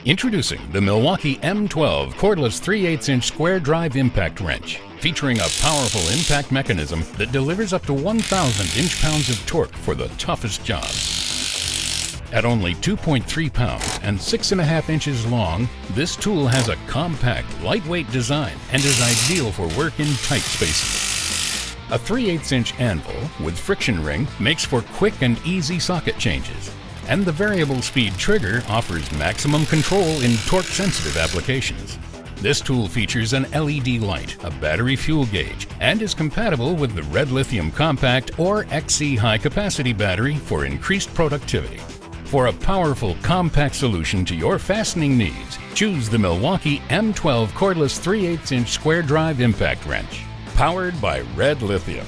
Introducing the Milwaukee M12 cordless 3/8-inch square drive impact wrench, featuring a powerful impact mechanism that delivers up to 1,000 inch-pounds of torque for the toughest jobs. At only 2.3 pounds and 6.5 inches long, this tool has a compact, lightweight design and is ideal for work in tight spaces. A 3/8-inch anvil with friction ring makes for quick and easy socket changes, and the variable speed trigger offers maximum control in torque-sensitive applications. This tool features an LED light, a battery fuel gauge, and is compatible with the Red Lithium Compact or XC high-capacity battery for increased productivity. For a powerful, compact solution to your fastening needs, choose the Milwaukee M12 cordless 3/8-inch square drive impact wrench, powered by Red Lithium.